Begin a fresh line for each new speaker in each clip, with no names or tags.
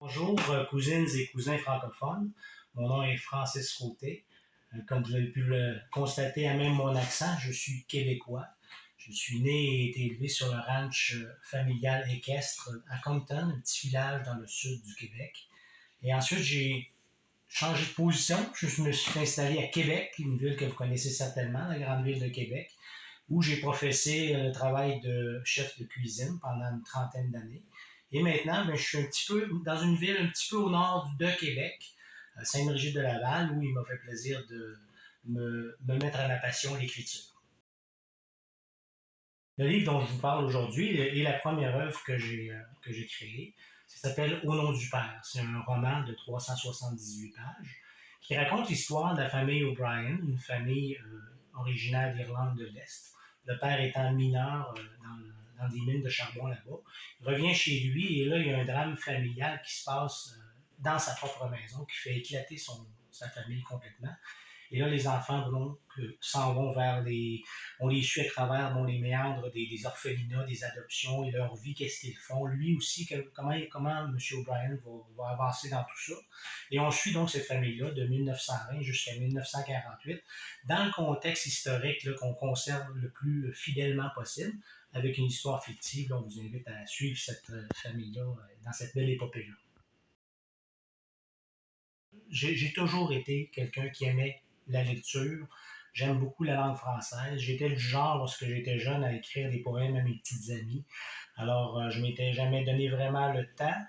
Bonjour, cousines et cousins francophones. Mon nom est Francis Côté. Comme vous avez pu le constater à même mon accent, je suis québécois. Je suis né et été élevé sur le ranch familial équestre à Compton, un petit village dans le sud du Québec. Et ensuite, j'ai changé de position. Je me suis installé à Québec, une ville que vous connaissez certainement, la grande ville de Québec, où j'ai professé le travail de chef de cuisine pendant une trentaine d'années. Et maintenant, je suis un petit peu dans une ville un petit peu au nord de Québec, Sainte-Brigitte-de-Laval, où il m'a fait plaisir de me mettre à ma passion, l'écriture. Le livre dont je vous parle aujourd'hui est la première œuvre que j'ai créée. Ça s'appelle Au nom du Père. C'est un roman de 378 pages qui raconte l'histoire de la famille O'Brien, une famille originaire d'Irlande de l'Est. Le père étant mineur dans des mines de charbon là-bas. Il revient chez lui et là, il y a un drame familial qui se passe dans sa propre maison qui fait éclater sa famille complètement. Et là, les enfants s'en vont vers on les suit à travers les méandres des orphelinats, des adoptions et leur vie, qu'est-ce qu'ils font. Lui aussi, comment M. O'Brien va avancer dans tout ça. Et on suit donc cette famille-là de 1920 jusqu'à 1948 dans le contexte historique qu'on conserve le plus fidèlement possible avec une histoire fictive. Là, on vous invite à suivre cette famille-là dans cette belle épopée-là. J'ai toujours été quelqu'un qui aimait la lecture. J'aime beaucoup la langue française. J'étais du genre, lorsque j'étais jeune, à écrire des poèmes à mes petites amies. Alors, je m'étais jamais donné vraiment le temps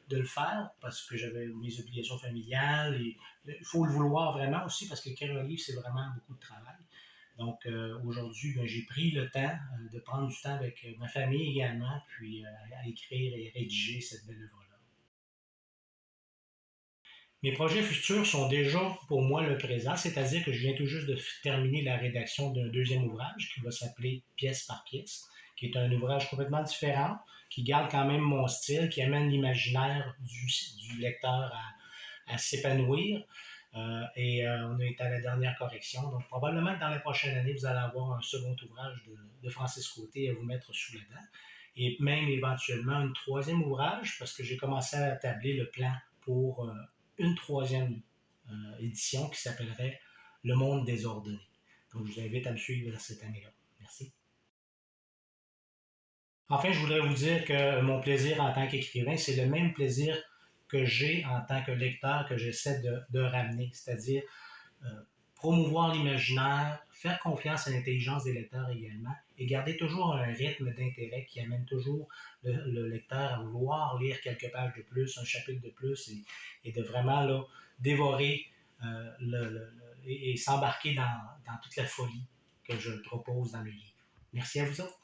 de le faire parce que j'avais mes obligations familiales. Et il faut le vouloir vraiment aussi parce que écrire un livre, c'est vraiment beaucoup de travail. Donc, aujourd'hui, j'ai pris le temps de prendre du temps avec ma famille également, puis à écrire et rédiger cette belle œuvre-là. Mes projets futurs sont déjà pour moi le présent, c'est-à-dire que je viens tout juste de terminer la rédaction d'un deuxième ouvrage qui va s'appeler Pièce par pièce, qui est un ouvrage complètement différent, qui garde quand même mon style, qui amène l'imaginaire du lecteur à s'épanouir. On est à la dernière correction. Donc, probablement que dans la prochaine année, vous allez avoir un second ouvrage de Francis Côté à vous mettre sous la dent. Et même éventuellement un troisième ouvrage, parce que j'ai commencé à tabler le plan pour une troisième édition qui s'appellerait Le monde désordonné. Donc, je vous invite à me suivre cette année-là. Merci. Enfin, je voudrais vous dire que mon plaisir en tant qu'écrivain, c'est le même plaisir que j'ai en tant que lecteur que j'essaie de ramener, c'est-à-dire promouvoir l'imaginaire, faire confiance à l'intelligence des lecteurs également et garder toujours un rythme d'intérêt qui amène toujours le lecteur à vouloir lire quelques pages de plus, un chapitre de plus et de vraiment là, dévorer et s'embarquer dans toute la folie que je propose dans le livre. Merci à vous autres.